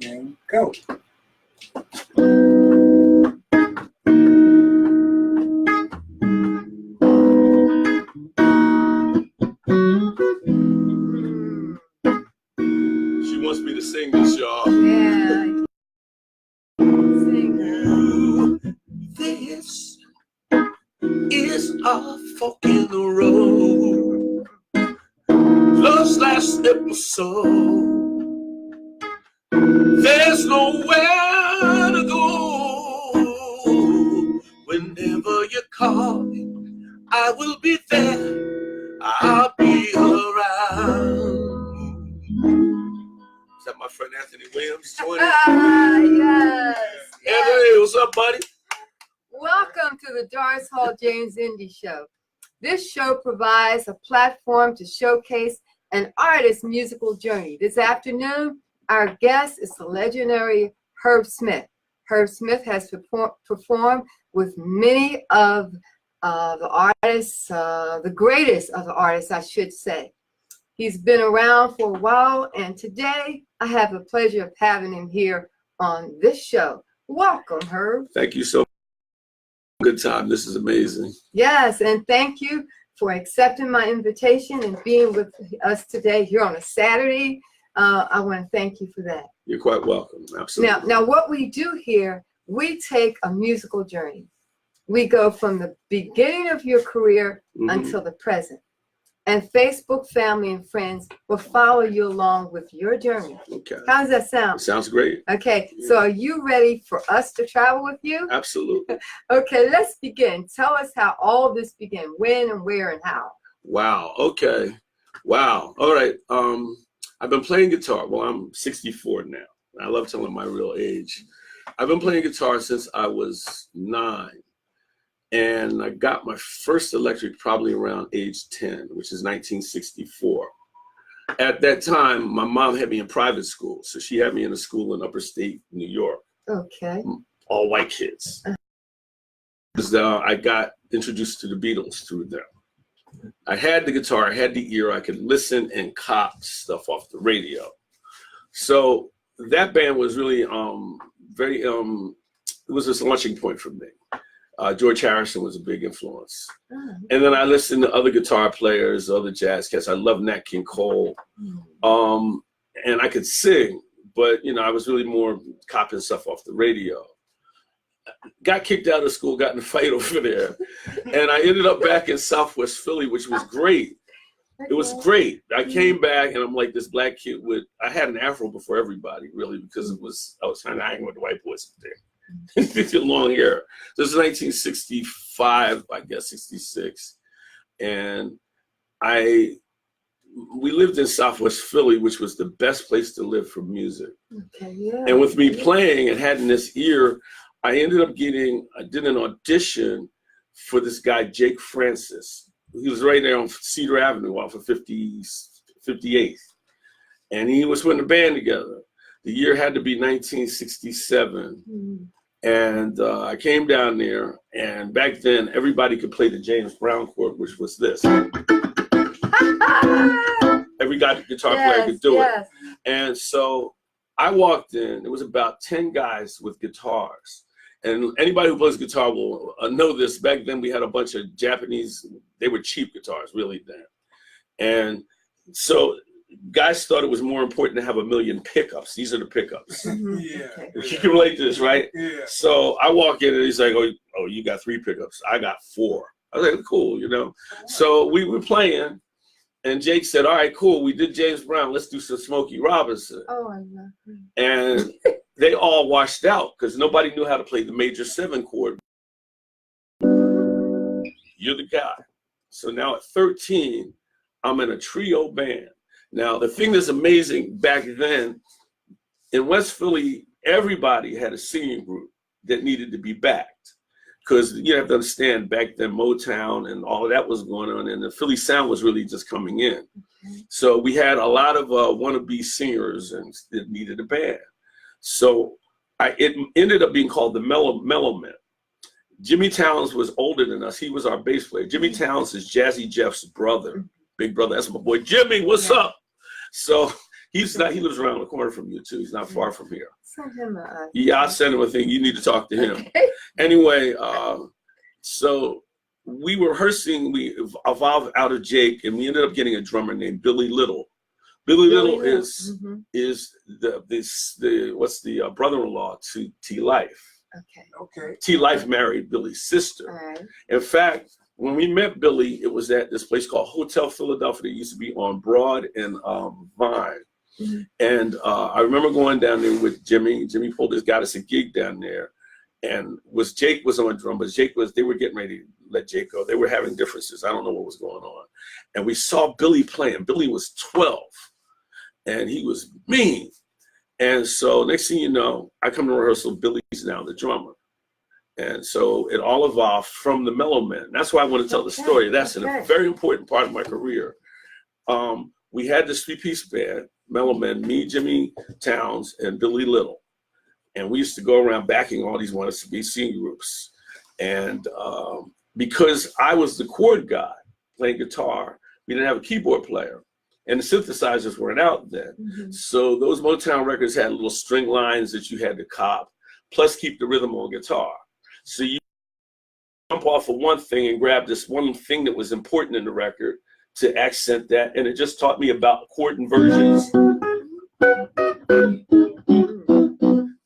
And go. She wants me to sing this, y'all. Yeah. Sing. This is our fork in the road. Love's last episode. There's nowhere to go. Whenever you call me, I will be there. I'll be around. Is that my friend Anthony Williams joining? Yes. Anthony, what's up, buddy? Welcome to the Doris Hall James Indie Show. This show provides a platform to showcase an artist's musical journey. This afternoon, our guest is the legendary Herb Smith. Herb Smith has performed with many of the artists, the greatest of the artists, I should say. He's been around for a while, and today I have the pleasure of having him here on this show. Welcome, Herb. Thank you so much. Good time. This is amazing. Yes, and thank you for accepting my invitation and being with us today here on a Saturday. I want to thank you for that. You're quite welcome. Absolutely. Now, what we do here, we take a musical journey. We go from the beginning of your career until the present. And Facebook family and friends will follow you along with your journey. Okay. How does that sound? It sounds great. Okay, Yeah. so are you ready for us to travel with you? Absolutely. Okay, let's begin. Tell us how all this began, when and where and how. Wow. Okay. Wow. All right. I've been playing guitar. Well, I'm 64 now. I love telling my real age. I've been playing guitar since I was 9. And I got my first electric probably around age 10, which is 1964. At that time, my mom had me in private school. So she had me in a school in upper state New York. Okay. All white kids. I got introduced to the Beatles through them. I had the guitar, I had the ear, I could listen and cop stuff off the radio. So that band was really it was this launching point for me. George Harrison was a big influence. And then I listened to other guitar players, other jazz cats. I love Nat King Cole. And I could sing, but I was really more copying stuff off the radio. Got kicked out of school, got in a fight over there. And I ended up back in Southwest Philly, which was great. It was great. I came back and I'm like this black kid I had an afro before everybody, really, because I was trying to hang with the white boys up there. Long hair. This is 1965, I guess, 66. And we lived in Southwest Philly, which was the best place to live for music. Okay, yeah. And with me playing and having this ear, I ended up I did an audition for this guy, Jake Francis. He was right there on Cedar Avenue off of 58th. And he was putting a band together. The year had to be 1967. And I came down there, and back then everybody could play the James Brown chord, which was this. Every guitar player could do it. And so I walked in, there was about 10 guys with guitars. And anybody who plays guitar will know this. Back then we had a bunch of Japanese, they were cheap guitars, really then. And so guys thought it was more important to have 1 million pickups. These are the pickups. Yeah. You can relate to this, right? Yeah. So I walk in and he's like, oh, you got 3 pickups. I got 4. I was like, cool, So we were playing, and Jake said, all right, cool. We did James Brown. Let's do some Smokey Robinson. Oh, I love him. And they all washed out because nobody knew how to play the major 7 chord. You're the guy. So now at 13, I'm in a trio band. Now, the thing that's amazing back then, in West Philly, everybody had a singing group that needed to be backed. Because you have to understand, back then, Motown and all of that was going on, and the Philly sound was really just coming in. So we had a lot of wannabe singers and that needed a band. So it ended up being called the Mellow Men. Jimmy Towns was older than us. He was our bass player. Jimmy Towns is Jazzy Jeff's brother, big brother. That's my boy Jimmy. What's up? So He's not. He lives around the corner from you too. He's not far from here. Send him a. Yeah, I'll send him a thing. You need to talk to him. Okay. Anyway, so we were rehearsing. We evolved out of Jake, and we ended up getting a drummer named Billy Little. Billy Little is the brother-in-law to T Life. Okay. T Life married Billy's sister. All right. In fact, when we met Billy, it was at this place called Hotel Philadelphia that used to be on Broad and Vine. Mm-hmm. And I remember going down there with Jimmy. Jimmy Polders got us a gig down there, and Jake was on drum, but they were getting ready to let Jake go. They were having differences. I don't know what was going on. And we saw Billy playing. Billy was 12, and he was mean. And so next thing you know, I come to rehearsal, Billy's now the drummer. And so it all evolved from the Mellow Men. That's why I want to tell the story. That's a very important part of my career. We had this three-piece band, Mellow Men, me, Jimmy Towns, and Billy Little. And we used to go around backing all these wanted-to-be singing groups. And because I was the chord guy playing guitar, we didn't have a keyboard player. And the synthesizers weren't out then. Mm-hmm. So those Motown records had little string lines that you had to cop, plus keep the rhythm on guitar. So you jump off of one thing and grab this one thing that was important in the record to accent that. And it just taught me about chord inversions,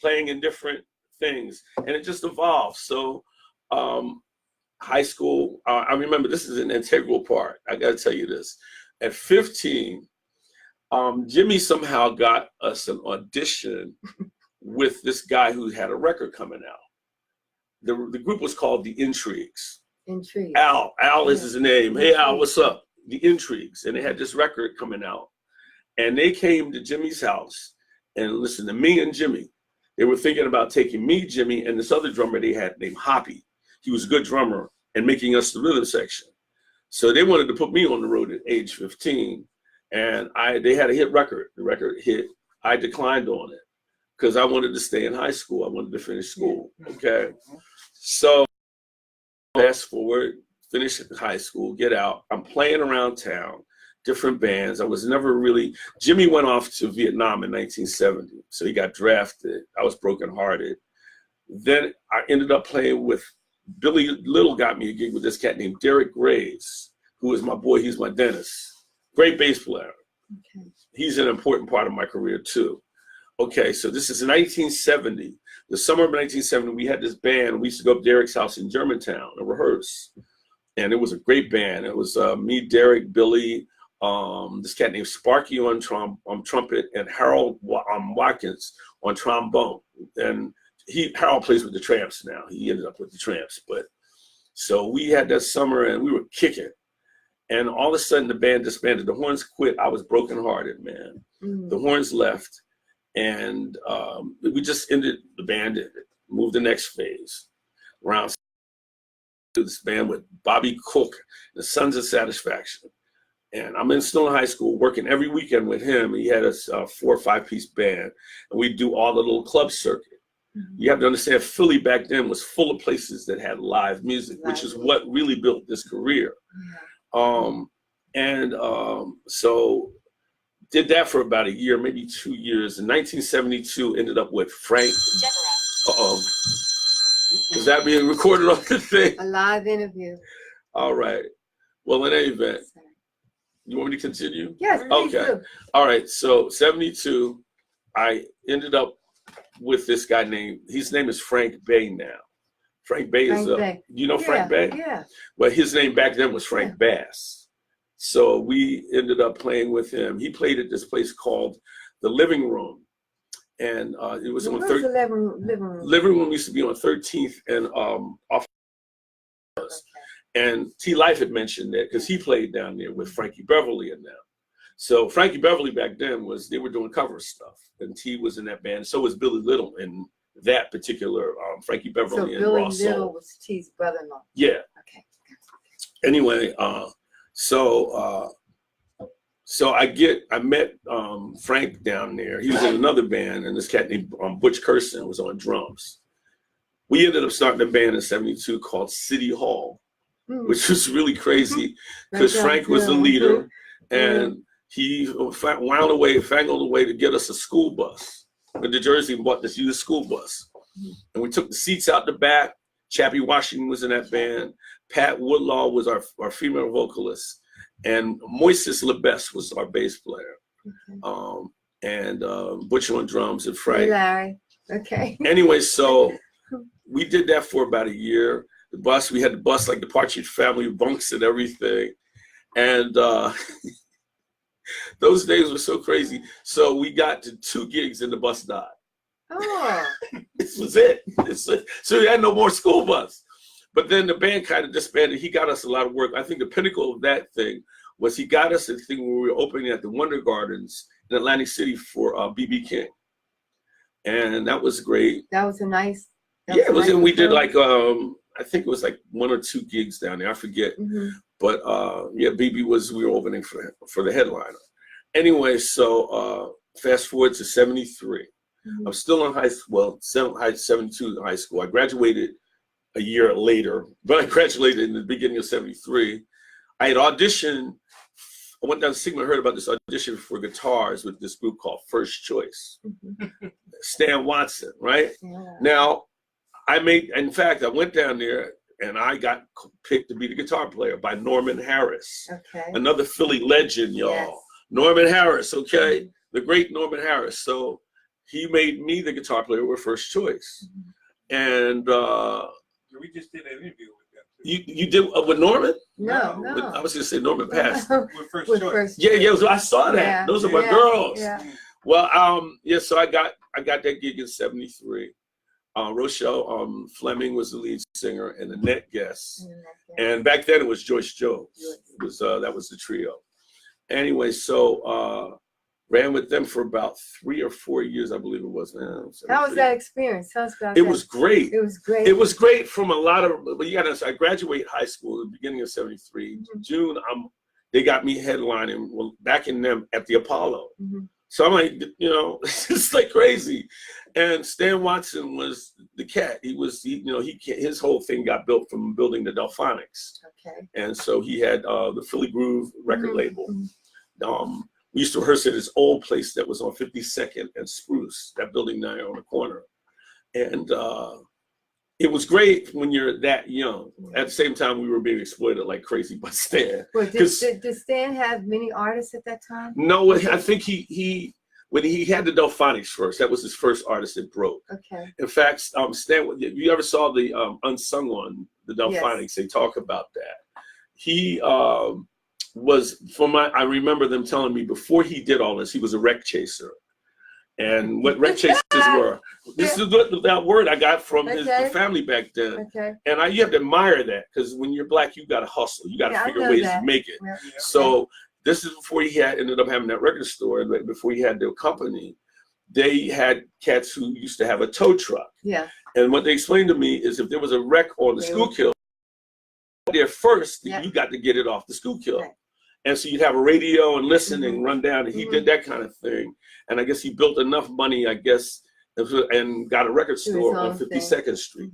playing in different things. And it just evolved. So high school, I remember this is an integral part. I got to tell you this. At 15, Jimmy somehow got us an audition with this guy who had a record coming out. The group was called The Intrigues. Intrigues. Al is his name. Hey, Al, what's up? The Intrigues. And they had this record coming out. And they came to Jimmy's house and listened to me and Jimmy. They were thinking about taking me, Jimmy, and this other drummer they had named Hoppy. He was a good drummer, and making us the rhythm section. So they wanted to put me on the road at age 15, and they had a hit record. The record hit. I declined on it because I wanted to stay in high school. I wanted to finish school. Okay, so fast forward, finish high school, get out. I'm playing around town, different bands. I was never really. Jimmy went off to Vietnam in 1970, so he got drafted. I was brokenhearted. Then I ended up playing with. Billy Little got me a gig with this cat named Derek Graves, who is my boy. He's my dentist. Great bass player. Okay. He's an important part of my career too. Okay, so this is 1970. The summer of 1970, we had this band. We used to go up Derek's house in Germantown and rehearse. And it was a great band. It was me, Derek, Billy, this cat named Sparky on trumpet, and Harold Watkins on trombone. And Harold plays with the Tramps now. He ended up with the Tramps. But so we had that summer and we were kicking. And all of a sudden the band disbanded. The horns quit. I was brokenhearted, man. Mm. The horns left. And we just ended the band, moved the next phase. Around this band with Bobby Cook, the Sons of Satisfaction. And I'm still in high school working every weekend with him. He had a 4 or 5 piece band. And we'd do all the little club circuit. Mm-hmm. You have to understand, Philly back then was full of places that had live music, which is what really built this career. Yeah. So did that for about a year, maybe 2 years. In 1972, ended up with Frank. Is that being recorded on the thing? A live interview. All right. Well, in any event, you want me to continue? Yes, please okay. do. All right. So 72, I ended up with this guy his name is Frank Bay now. Frank Bay is you know Frank Bay? Yeah. Well, his name back then was Frank Bass. So we ended up playing with him. He played at this place called the Living Room. And it was on the living room. Living Room used to be on 13th and off. Okay. And T Life had mentioned that because he played down there with Frankie Beverly and them. So Frankie Beverly back then they were doing cover stuff, and T was in that band. So was Billy Little in that particular Frankie Beverly and Ross. So Billy Little was T's brother-in-law. Yeah. Okay. Anyway, so I met Frank down there. He was in another band, and this cat named Butch Kirsten was on drums. We ended up starting a band in 72 called City Hall, which was really crazy because Frank was the leader, and he fangled a way to get us a school bus. Went to Jersey and bought this used school bus. And we took the seats out the back. Chappie Washington was in that band. Pat Woodlaw was our female vocalist. And Moises LeBest was our bass player. And Butcher on drums and Frank. Hey, Larry. Okay. Anyway, so we did that for about a year. We had the bus like the Partridge Family, bunks and everything. And those days were so crazy. So we got to 2 gigs and the bus died. Oh. This was it. So we had no more school bus. But then the band kind of disbanded. He got us a lot of work. I think the pinnacle of that thing was he got us a thing where we were opening at the Wonder Gardens in Atlantic City for B.B. King. And that was great. That was a nice. Yeah, it was, and we did like I think it was like 1 or 2 gigs down there. I forget, but yeah, BB we were opening for the headliner. Anyway, so fast forward to '73. I'm still in high school. Well, 72 in high school. I graduated a year later, but I graduated in the beginning of '73. I had auditioned. I went down to Sigma, heard about this audition for guitars with this group called First Choice. Stan Watson, right? Yeah. Now, in fact, I went down there and I got picked to be the guitar player by Norman Harris. Okay. Another Philly legend, y'all. Yes. Norman Harris, okay? The great Norman Harris. So he made me the guitar player with First Choice. And we just did an interview with them. You did with Norman? No. I was going to say Norman passed. With First Choice. Yeah, I saw that. Yeah. Those are my girls. Yeah. Well, yeah, so I got that gig in '73. Rochelle Fleming was the lead singer and the net guest. And back then it was Joyce Jones. It was that was the trio. Anyway, so ran with them for about 3 or 4 years, I believe it was. How was that experience? Tell us about it. It was great. It was great. It was great from a lot of, but you gotta, I graduated high school at the beginning of '73. June, they got me headlining, backing them at the Apollo. So I'm like, it's like crazy. And Stan Watson was the cat. His whole thing got built from building the Delphonics. Okay. And so he had the Philly Groove record label. We used to rehearse at his old place that was on 52nd and Spruce, that building there on the corner. And it was great when you're that young. At the same time, we were being exploited like crazy by Stan. Well, did Stan have many artists at that time? No, I think when he had the Delphonics first, that was his first artist that broke. Okay. In fact, Stan, if you ever saw the Unsung on the Delphonics, yes. They talk about that. He I remember them telling me before he did all this, he was a wreck chaser. And what wreck chasers were, this is that word I got from the family back then. Okay. And you have to admire that, because when you're black, you got to hustle. You got to figure ways to make it. Yeah. So this is before he ended up having that record store, before he had their company. They had cats who used to have a tow truck. Yeah. And what they explained to me is if there was a wreck on the Schuylkill, there first, you got to get it off the Schuylkill. Right. And so you'd have a radio and listen and run down, and he did that kind of thing. And I guess he built enough money, and got a record store on 52nd Street.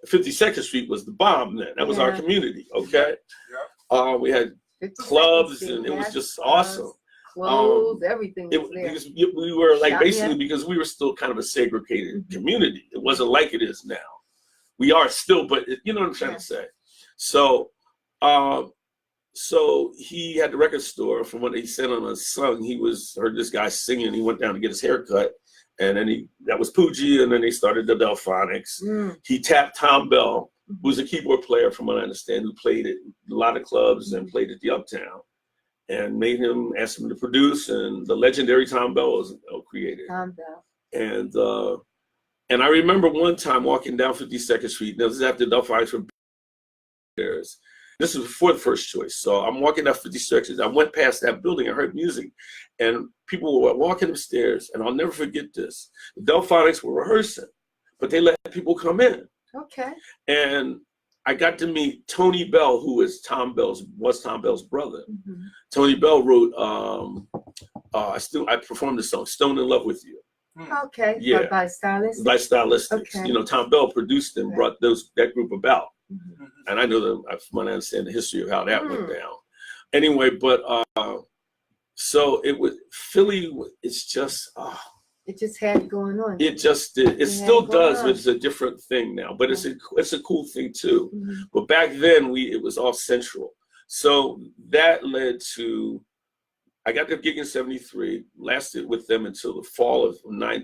52nd Street was the bomb then. That was our community, okay? Yeah. We had clubs, and it was just awesome. Clothes, everything was there. Because we were like, basically, because we were still kind of a segregated community. It wasn't like it is now. We are still, but you know what I'm trying to say. So, so he had the record store. From what he said on Unsung, he heard this guy singing. He went down to get his hair cut, and then that was Poogie, and then they started the Delphonics. He tapped Tom Bell, who's a keyboard player, from what I understand, who played at a lot of clubs and played at the Uptown, and asked him to produce, and the legendary Tom Bell was created. Tom Bell. And I remember one time walking down 52nd Street. Now this is after the Delphonics were there. This was before the First Choice. So I'm walking down 52nd Street. I went past that building. I heard music, and people were walking upstairs. And I'll never forget this. The Delphonics were rehearsing, but they let people come in. Okay. And I got to meet Tony Bell, who was Tom Bell's brother. Tony Bell wrote, I performed the song "Stone in Love with You." Okay. Yeah. By Stylistics. By Stylistics. Okay. Tom Bell produced and brought that group about. And I know from what I understand the history of how that went down. Anyway, but So it was Philly. It's just it just had going on. it just did. It still does, but it's a different thing now. But it's a cool thing too. But back then it was all central. So that led to I got the gig in '73. Lasted with them until the fall of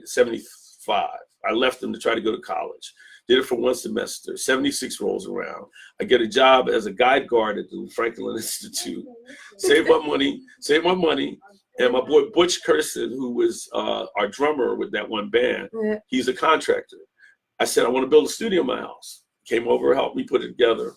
'75. I left them to try to go to college. Did it for one semester. '76 rolls around. I get a job as a guide guard at the Franklin Institute. Save my money. And my boy Butch Curson, who was our drummer with that one band, he's a contractor. I said, I want to build a studio in my house. Came over, helped me put it together.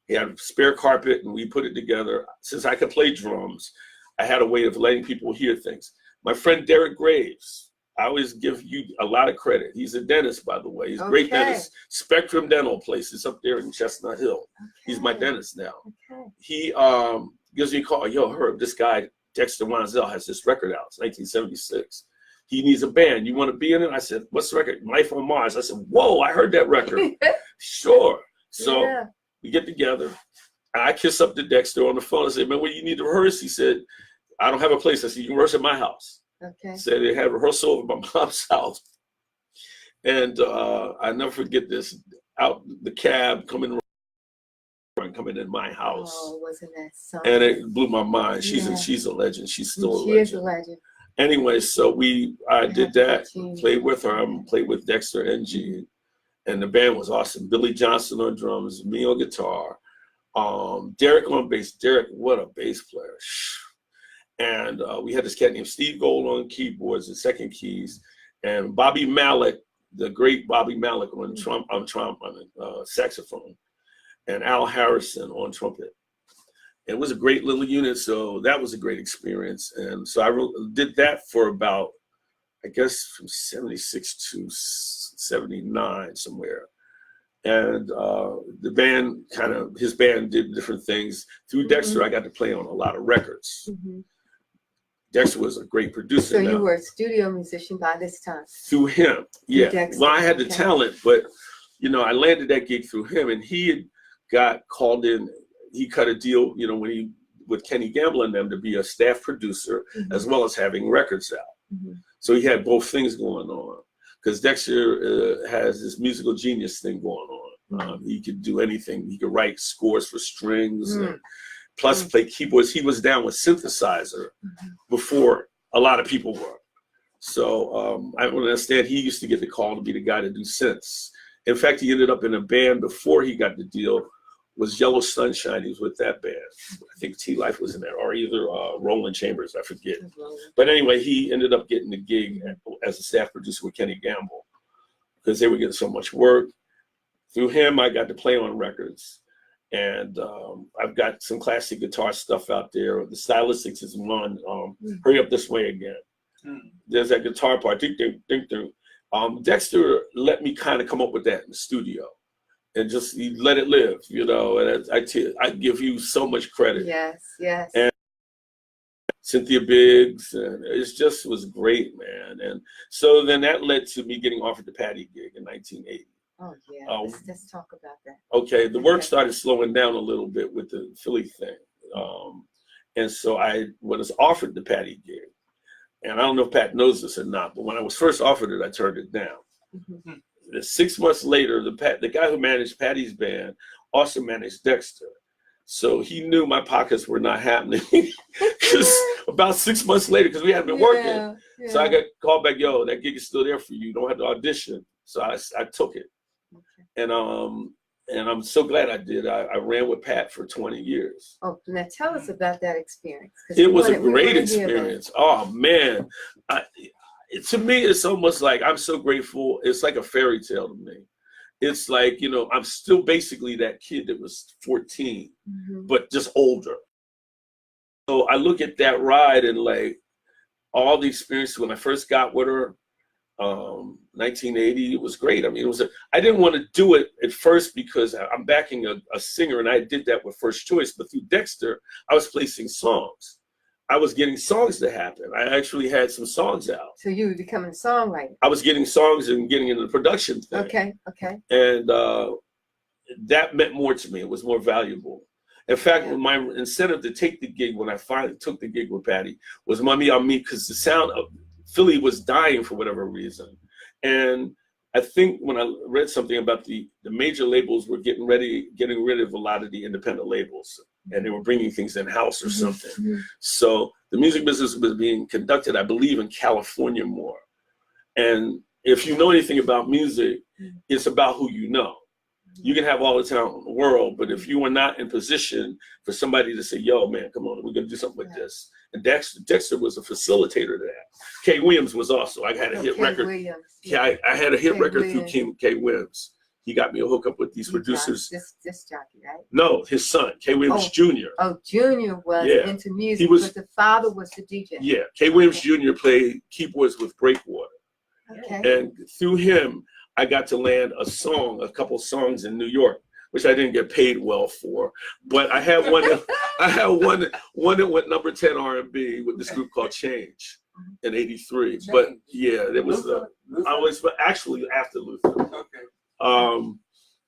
He had a spare carpet, and we put it together. Since I could play drums, I had a way of letting people hear things. My friend Derek Graves, I always give you a lot of credit. He's a dentist, by the way. He's a great dentist. Spectrum Dental place. It's up there in Chestnut Hill. He's my dentist now. He gives me a call. Yo, Herb, this guy, Dexter Wanzel, has this record out. It's 1976. He needs a band. You want to be in it? I said, what's the record? Life on Mars. I said, whoa, I heard that record. Sure. So we get together. I kiss up to Dexter on the phone. I said, man, what do you need to rehearse? He said, I don't have a place. I said, you can rehearse at my house. Okay. Said they had rehearsal over my mom's house. And I never forget this. Out the cab coming in my house. Oh, wasn't that something? And it blew my mind. She's a legend. She's still a legend. She is a legend. Anyway, so I did that, played with her, played with Dexter NG, and the band was awesome. Billy Johnson on drums, me on guitar, Derek on bass. Derek, what a bass player. And we had this cat named Steve Gold on keyboards and second keys, and Bobby Malik, the great Bobby Malik on saxophone, and Al Harrison on trumpet. It was a great little unit, so that was a great experience. And so I did that for about, I guess, from '76 to '79 somewhere. And the band his band did different things. Through Dexter, I got to play on a lot of records. Dexter was a great producer. So you were a studio musician by this time? Through him, yeah. Well, I had the talent, but I landed that gig through him, and he had got called in. He cut a deal, with Kenny Gamble and them to be a staff producer as well as having records out. So he had both things going on because Dexter has this musical genius thing going on. He could do anything. He could write scores for strings and plus play keyboards. He was down with synthesizer before a lot of people were. So I understand he used to get the call to be the guy to do synths. In fact, he ended up in a band before he got the deal. Was Yellow Sunshine. He was with that band. I think T-Life was in there, or either Roland Chambers, I forget. But anyway, he ended up getting the gig as a staff producer with Kenny Gamble because they were getting so much work. Through him, I got to play on records. And I've got some classic guitar stuff out there. The Stylistics is one, Hurry Up This Way Again. There's that guitar part, ding, ding, ding, ding. Dexter let me kind of come up with that in the studio. And just let it live, and I give you so much credit. Yes. And Cynthia Biggs, and it just was great, man. And so then that led to me getting offered the Patty gig in 1980. Oh yeah, let's talk about that. Okay, the work started slowing down a little bit with the Philly thing, and so I was offered the Patty gig, and I don't know if Pat knows this or not, but when I was first offered it, I turned it down. 6 months later, the guy who managed Patty's band also managed Dexter. So he knew my pockets were not happening. Because about 6 months later, because we hadn't been working. So I got called back, yo, that gig is still there for you. You don't have to audition. So I took it. And I'm so glad I did. I ran with Pat for 20 years. Oh, now tell us about that experience. It was a great experience. Oh, man. To me, it's almost like I'm so grateful. It's like a fairy tale to me. It's like, I'm still basically that kid that was 14, but just older. So I look at that ride and like all the experiences when I first got with her, 1980, it was great. I mean, I didn't want to do it at first because I'm backing a singer and I did that with First Choice, but through Dexter, I was placing songs. I was getting songs to happen. I actually had some songs out. So you were becoming a songwriter? I was getting songs and getting into the production thing. Okay. And that meant more to me. It was more valuable. In fact, my incentive to take the gig when I finally took the gig with Patty was Mommy on Me, because the sound of Philly was dying for whatever reason. And I think when I read something about the major labels were getting rid of a lot of the independent labels, and they were bringing things in-house or something. So the music business was being conducted, I believe, in California more. And if you know anything about music, it's about who you know. You can have all the talent in the world, but if you are not in position for somebody to say, yo, man, come on, we're going to do something with this. And Dexter was a facilitator to that. Kay Williams was also. I had a hit record. I had a hit record through Kay Williams. He got me a hookup with these producers. This jockey, right? No, his son, Kay Williams Jr. Oh, Jr. was into music, but the father was the DJ. Yeah, Kay Williams Jr. played keyboards with Breakwater. Okay. And through him, I got to land a couple songs in New York, which I didn't get paid well for. But I had one that went number 10 R&B with this group called Change in '83. But yeah, it was actually after Luther. Okay.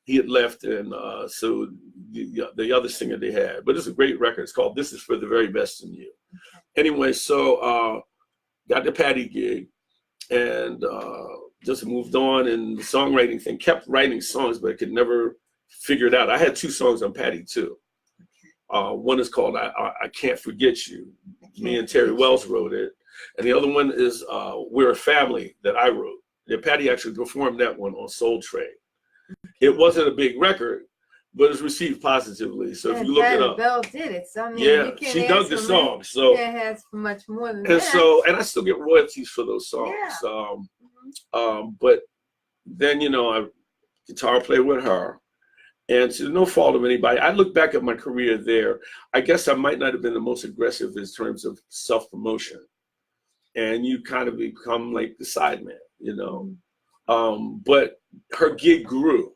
He had left, and so the other singer they had. But it's a great record. It's called This Is for the Very Best in You. Anyway, so got the Patty gig, and just moved on, and the songwriting thing, kept writing songs, but I could never figure it out. I had 2 songs on Patty too. One is called I Can't Forget You. Me and Terry Wells wrote it. And the other one is We're a Family, that I wrote. And Patty actually performed that one on Soul Train. It wasn't a big record, but it was received positively. So if you look it up. Bell did it. So I mean, yeah, she dug the song. So you can't ask for much more than that. And I still get royalties for those songs. Yeah. But then, I guitar player with her, and to no fault of anybody, I look back at my career there. I guess I might not have been the most aggressive in terms of self-promotion, and you kind of become like the sideman, but her gig grew,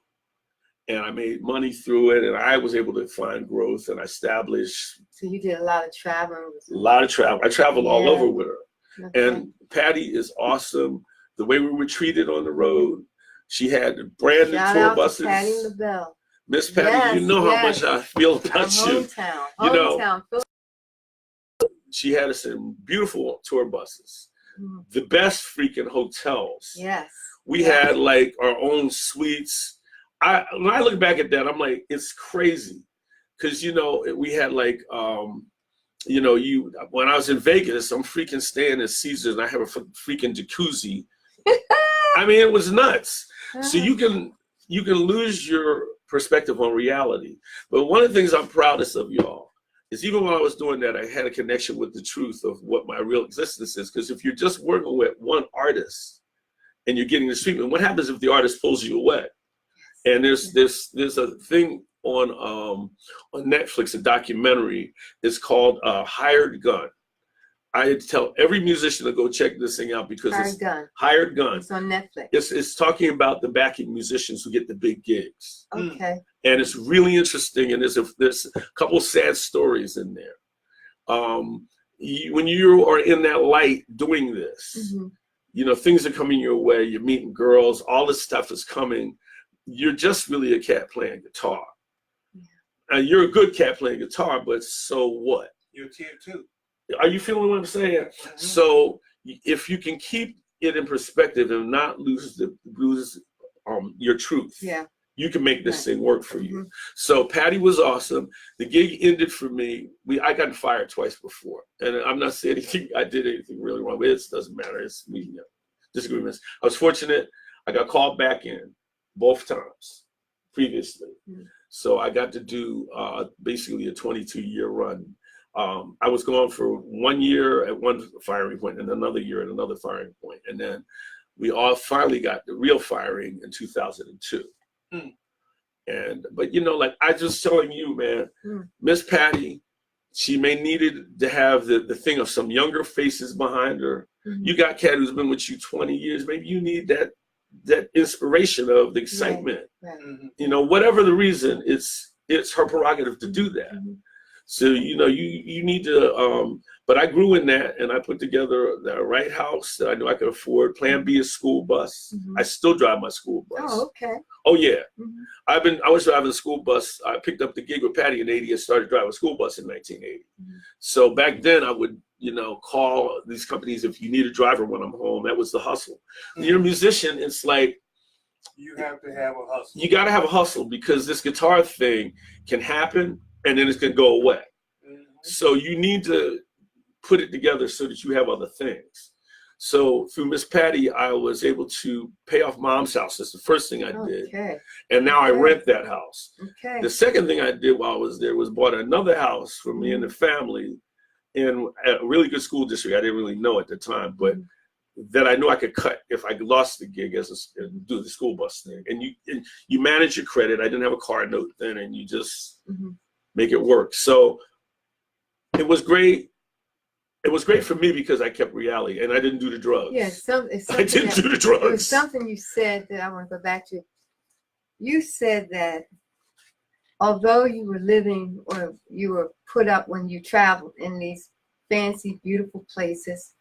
and I made money through it, and I was able to find growth and establish. So you did a lot of traveling. A lot of travel. I traveled all over with her. Okay. And Patty is awesome. The way we were treated on the road, she had brand new tour buses. Patty LaBelle. Miss Patty, you know how much I feel about you. Hometown. She had us in beautiful tour buses, the best freaking hotels. Yes. We had like our own suites. When I look back at that, I'm like, it's crazy, because we had like when I was in Vegas, I'm freaking staying at Caesars, and I have a freaking jacuzzi. I mean, it was nuts. So you can lose your perspective on reality. But one of the things I'm proudest of, y'all, is even when I was doing that, I had a connection with the truth of what my real existence is. Because if you're just working with one artist and you're getting the treatment, what happens if the artist pulls you away? And there's a thing on Netflix, a documentary. It's called Hired Gun. I tell every musician to go check this thing out, because Hired Gun. It's on Netflix. It's talking about the backing musicians who get the big gigs. Okay. And it's really interesting, and there's a couple sad stories in there. When you are in that light doing this, things are coming your way. You're meeting girls. All this stuff is coming. You're just really a cat playing guitar. And you're a good cat playing guitar, but so what? You're a tier 2. Are you feeling what I'm saying? So if you can keep it in perspective and not lose your truth, you can make this thing work for you. So Patty was awesome. The gig ended for me. I got fired twice before, and I'm not saying I did anything really wrong, but it doesn't matter. It's disagreements. I was fortunate. I got called back in both times previously. So I got to do basically a 22-year run. I was gone for 1 year at one firing point and another year at another firing point. And then we all finally got the real firing in 2002. But like I just telling you, man, Miss Patty, she may needed to have the thing of some younger faces behind her. You got Cat who's been with you 20 years. Maybe you need that inspiration of the excitement. Whatever the reason, it's her prerogative to do that. So you need to But I grew in that, and I put together the right house that I knew I could afford. Plan B is school bus. I still drive my school bus. Oh, okay. Oh yeah, I was driving a school bus. I picked up the gig with Patty in '80 and started driving a school bus in 1980. So back then I would, call these companies if you need a driver when I'm home. That was the hustle. You're a musician. It's like You have to have a hustle. you got to have a hustle because this guitar thing can happen and then it's gonna go away. So you need to put it together so that you have other things. So through Miss Patty, I was able to pay off Mom's house. That's the first thing I did. Okay. And now I rent that house. Okay. The second thing I did while I was there was bought another house for me and the family in a really good school district. I didn't really know at the time, but that I knew I could cut if I lost the gig and do the school bus thing. And you manage your credit. I didn't have a car note then, and you just make it work. So it was great. It was great for me because I kept reality and I didn't do the drugs. Yeah, I didn't do the drugs. There was something you said that I want to go back to. You said that although you were living or you were put up when you traveled in these fancy, beautiful places,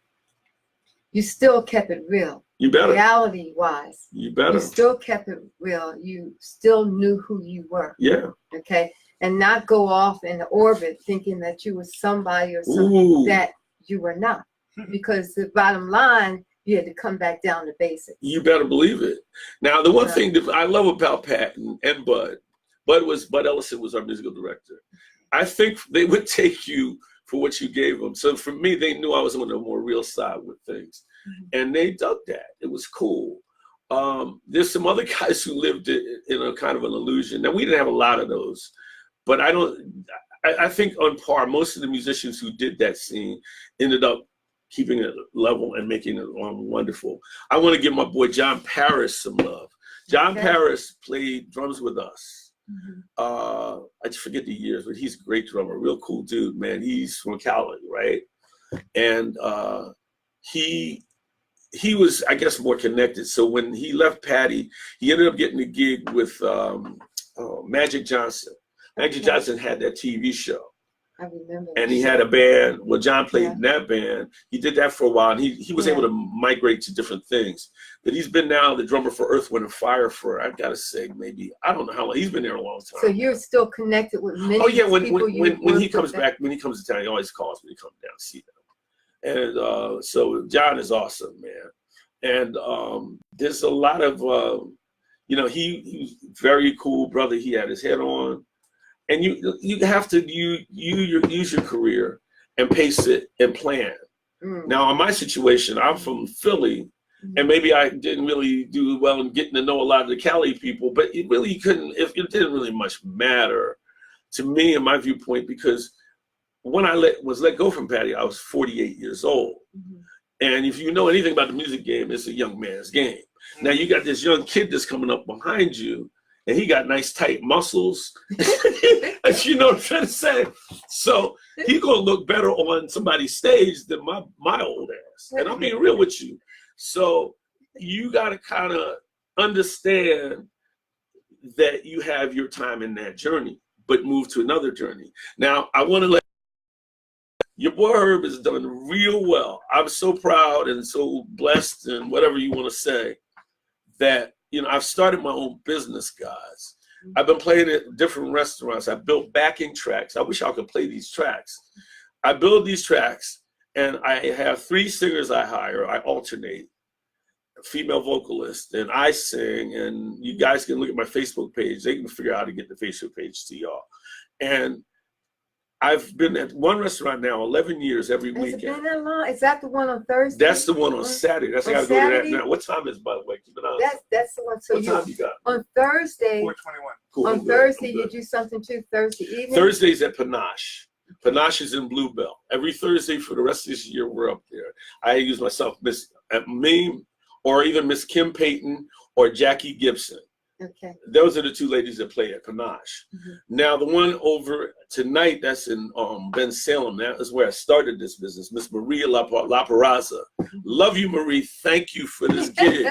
you still kept it real. You better. Reality-wise. You better. You still kept it real. You still knew who you were. Yeah. Okay? And not go off in the orbit thinking that you were somebody or something that you were not. Because the bottom line, you had to come back down to basics. You better believe it. Now, the one thing that I love about Pat and Bud Ellison was our musical director. I think they would take you for what you gave them. So for me, they knew I was on the more real side with things. And they dug that. It was cool. There's some other guys who lived in a kind of an illusion. Now, we didn't have a lot of those. But I think on par, most of the musicians who did that scene ended up keeping it level and making it wonderful. I want to give my boy John Paris some love. John Paris played drums with us. I just forget the years, but he's a great drummer, real cool dude, man. He's from Cali, right? And he was, I guess, more connected. So when he left Patty, he ended up getting a gig with Magic Johnson. Magic Johnson had that TV show. I remember. And he had a band. Well, John played in that band. He did that for a while, and he was able to migrate to different things. But he's been now the drummer for Earth, Wind, and Fire for, I've got to say, maybe, I don't know how long. He's been there a long time. So you're still connected with many people. Oh, yeah, when he comes back, when he comes to town, he always calls me to come down and see them. And so John is awesome, man. And there's a lot of, he's very cool brother. He had his head on. And you have to use your career and pace it and plan. Now, in my situation, I'm from Philly, and maybe I didn't really do well in getting to know a lot of the Cali people, but it really it didn't really much matter to me, in my viewpoint, because when I was let go from Patty, I was 48 years old. And if you know anything about the music game, it's a young man's game. Now, you got this young kid that's coming up behind you, and he got nice tight muscles. You know what I'm trying to say? So he's gonna look better on somebody's stage than my old ass. And I'm being real with you. So you gotta kind of understand that you have your time in that journey, but move to another journey. Now, I wanna let your boy Herb has done real well. I'm so proud and so blessed and whatever you wanna say that I've started my own business, guys. I've been playing at different restaurants. I built backing tracks. I wish I could play these tracks. I build these tracks, and I have 3 singers I hire. I alternate, a female vocalist, and I sing. And you guys can look at my Facebook page. They can figure out how to get the Facebook page to y'all. And I've been at one restaurant now 11 years every weekend. Has it been that long? Is that the one on Thursday? That's the one on Saturday. That's I got to go to that now. What time is, by the way? Keep an eye on That's the one. So what time you got? On Thursday. 4:21. Cool, on Thursday, you do something too Thursday evening? Thursdays at Panache. Panache is in Bluebell. Every Thursday for the rest of this year, we're up there. I use myself, me, or even Miss Kim Payton or Jackie Gibson. Okay. Those are the 2 ladies that play at Panache. Now, the one over tonight, that's in Ben Salem. That is where I started this business. Miss Maria La Peraza. Love you, Marie. Thank you for this gig.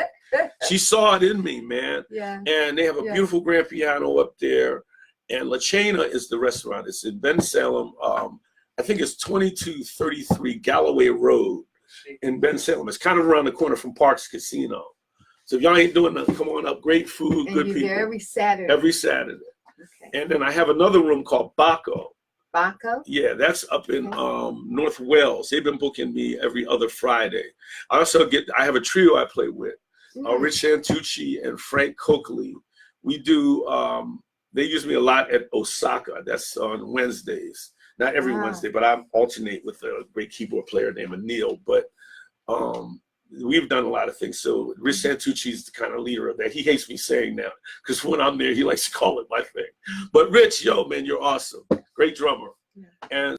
She saw it in me, man. Yeah. And they have a beautiful grand piano up there. And La Chena is the restaurant. It's in Ben Salem. I think it's 2233 Galloway Road in Ben Salem. It's kind of around the corner from Parks Casino. So if y'all ain't doing nothing, come on up. Great food, And good you're people. there every Saturday. Every Saturday. Okay. And then I have another room called Baco. Baco? Yeah, that's up in North Wales. They've been booking me every other Friday. I have a trio I play with, Rich Santucci and Frank Coakley. We do, they use me a lot at Osaka. That's on Wednesdays. Not every Wednesday, but I alternate with a great keyboard player named Anil. But we've done a lot of things. So Rich Santucci is the kind of leader of that. He hates me saying that because when I'm there, he likes to call it my thing. But Rich, yo, man, you're awesome. Great drummer. Yeah. And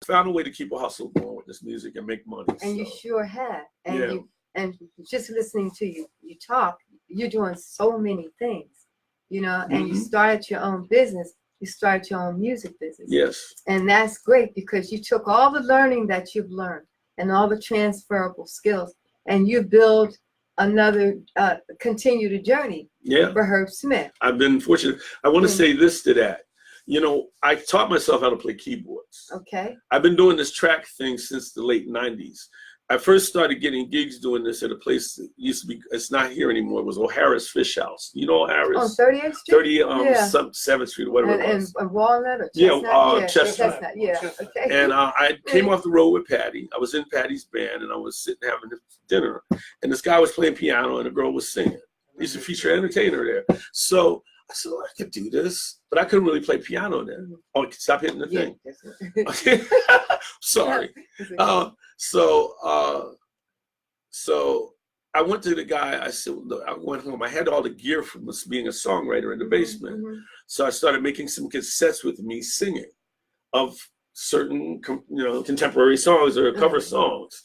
found a way to keep a hustle going with this music and make money. And you sure have. And and just listening to you talk, you're doing so many things, you know, and you started your own business. You started your own music business. Yes. And that's great because you took all the learning that you've learned and all the transferable skills and you build another, continue the journey for Herb Smith. I've been fortunate. I want to say this to that. You know, I taught myself how to play keyboards. Okay. I've been doing this track thing since the late 90s. I first started getting gigs doing this at a place that used to be, it's not here anymore. It was O'Hara's Fish House. You know O'Hara's? On 38th Street? 7th Street or whatever it was. And Walnut or Chestnut? Chestnut. Yeah, okay. And I came off the road with Patty. I was in Patty's band and I was sitting having dinner. And this guy was playing piano and a girl was singing. He's a feature entertainer there. So I said, oh, I could do this, but I couldn't really play piano then. Oh, stop hitting the thing. Okay. Sorry. So I went to the guy. I said, look, I went home. I had all the gear from being a songwriter in the basement. So I started making some cassettes with me singing of certain, contemporary songs or cover songs.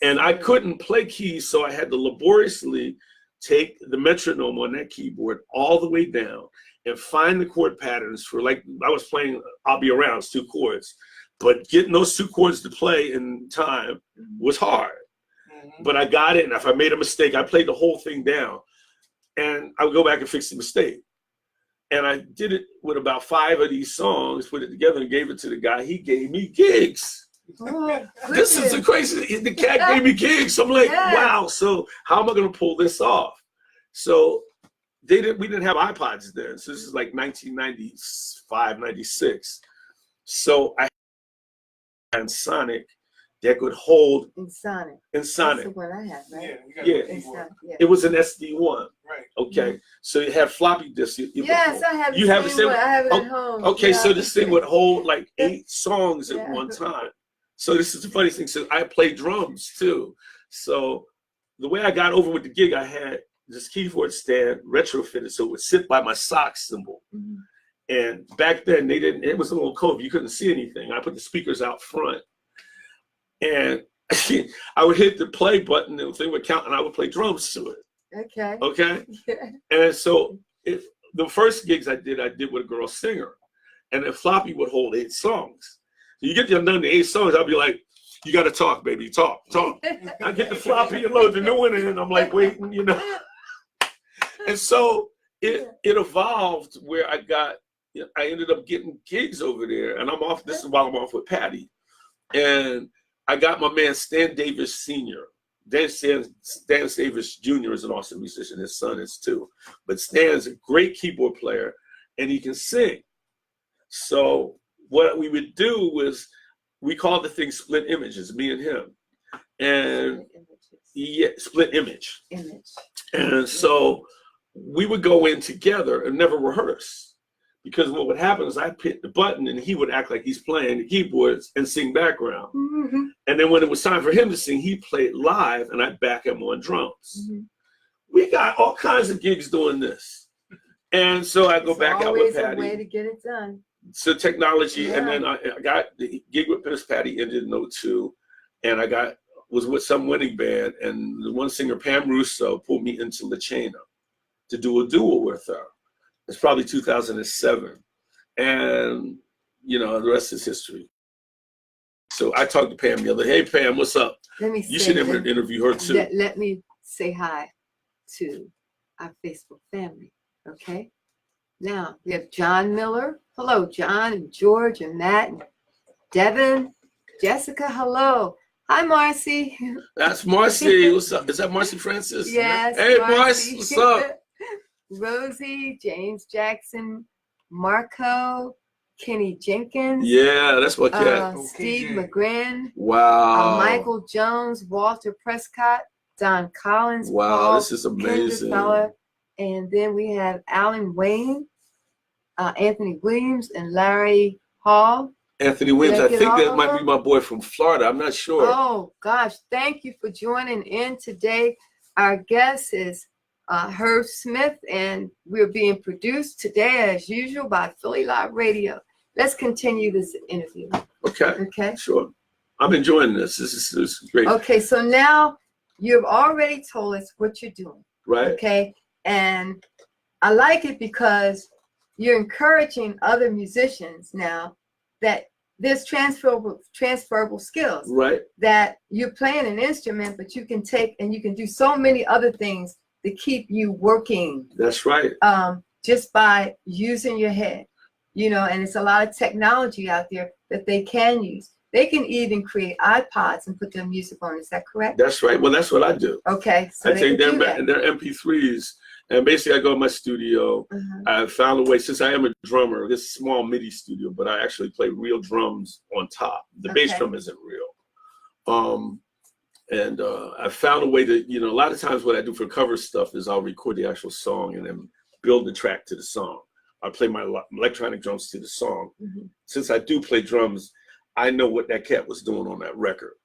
And I couldn't play keys, so I had to laboriously take the metronome on that keyboard all the way down and find the chord patterns for, like, I was playing I'll Be Around, it's 2 chords, but getting those 2 chords to play in time was hard. But I got it, and if I made a mistake, I played the whole thing down, and I would go back and fix the mistake. And I did it with about 5 of these songs, put it together and gave it to the guy. He gave me gigs. Oh, this is the crazy, the cat gave me gigs. I'm like, wow, so how am I gonna pull this off? So we didn't have iPods then. So this is like 1995, 96. So I had Sonic that could hold in Sonic. That's the one I had, right? Yeah. It was an SD1. Right. Okay. So it had floppy disks. Yes, I have. You have the same one. I have it at home. Okay, so this thing would hold like 8 songs at one time. So this is the funny thing. So I play drums too. So the way I got over with the gig, I had this keyboard stand retrofitted so it would sit by my sock cymbal. And back then it was a little cold. You couldn't see anything. I put the speakers out front. And I would hit the play button and the thing would count and I would play drums to it. Okay. And so the first gigs I did with a girl singer. And the floppy would hold 8 songs. You get done the 8 songs, I'll be like, you got to talk, baby, talk. I get the floppy and load the new one in, and I'm like waiting, And so it evolved where I ended up getting gigs over there, and I'm off. This is while I'm off with Patty, and I got my man Stan Davis Sr. Stan Davis Jr. is an awesome musician. His son is too, but Stan's a great keyboard player, and he can sing. So what we would do was we called the thing Split Images, me and him. And split image. And so we would go in together and never rehearse. Because what would happen is I'd hit the button and he would act like he's playing the keyboards and sing background. And then when it was time for him to sing, he played live and I'd back him on drums. We got all kinds of gigs doing this. And so I go back out with Patty. Always a way to get it done. So technology, and then I got the gig with Miss Patty ended in 02, and I was with some wedding band, and the one singer, Pam Russo, pulled me into La Chena to do a duo with her. It's probably 2007, and the rest is history. So I talked to Pam the other day. Hey Pam, what's up? You should interview her too. Let me say hi to our Facebook family, okay? Now, we have John Miller. Hello, John and George and Matt and Devin, Jessica, hello. Hi, Marcy. That's Marcy. What's up? Is that Marcy Francis? Yes. Hey, Marcy. Marcy. What's up? Rosie, James Jackson, Marco, Kenny Jenkins. Yeah, that's what cat. Steve McGrin. Wow. Michael Jones, Walter Prescott, Don Collins. Wow, Paul this is amazing. Kinderfeller, and then we have Alan Wayne, Anthony Williams, and Larry Hall. Anthony Williams, I think that might be them? my boy from Florida. I'm not sure. Oh, gosh. Thank you for joining in today. Our guest is Herb Smith, and we're being produced today, as usual, by Philly Live Radio. Let's continue this interview. Okay. Okay. Sure. I'm enjoying this. This is great. Okay, so now you've already told us what you're doing. Right. Okay. And I like it because you're encouraging other musicians now that there's transferable skills. Right. That you're playing an instrument, but you can take and you can do so many other things to keep you working. That's right. Just by using your head, you know, and it's a lot of technology out there that they can use. They can even create iPods and put their music on. Is that correct? That's right. Well, that's what I do. Okay. So I take their MP3s, and basically I go in my studio. I found a way, since I am a drummer, this small MIDI studio, but I actually play real drums on top. The bass drum isn't real. I found a way to, you know, a lot of times what I do for cover stuff is I'll record the actual song and then build the track to the song. I play my electronic drums to the song. Since I do play drums, I know what that cat was doing on that record.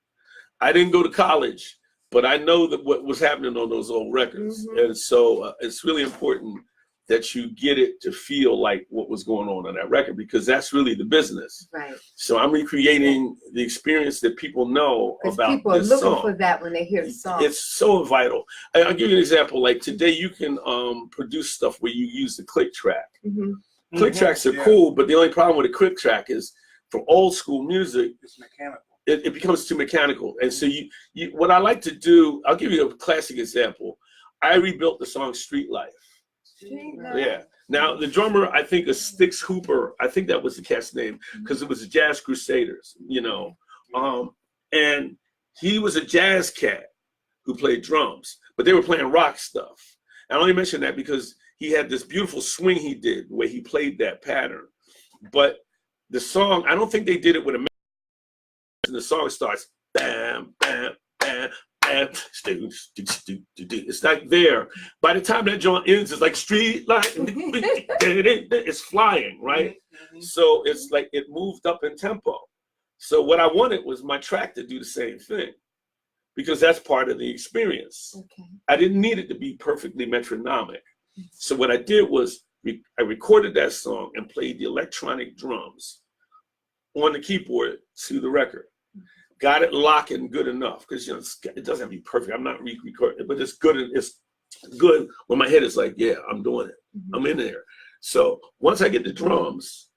I didn't go to college, but I know that what was happening on those old records. And so it's really important that you get it to feel like what was going on that record, because that's really the business. Right. So I'm recreating the experience that people know about people are this looking song. for that when they hear the song. It's so vital. I'll give you an example. Like today, you can produce stuff where you use the click track. Click tracks are cool, but the only problem with a click track is for old school music, it's mechanical. It becomes too mechanical. And so you what I like to do, I'll give you a classic example. I rebuilt the song Street Life. Yeah. Now the drummer, I think, is Styx Hooper. I think that was the cat's name because it was the Jazz Crusaders, you know. And he was a jazz cat who played drums, but they were playing rock stuff. I only mention that because he had this beautiful swing he did the way he played that pattern. But the song, I don't think they did it with a. And the song starts bam, bam, bam. It's not there. By the time that joint ends, it's like street light. It's flying, right? So it's like it moved up in tempo. So what I wanted was my track to do the same thing, because that's part of the experience. I didn't need it to be perfectly metronomic. So what I did was I recorded that song and played the electronic drums on the keyboard to the record. Got it locking good enough, because, you know, it doesn't have to be perfect. I'm not recording, but it's good. It's good when my head is like, yeah, I'm doing it. I'm in there. So once I get the drums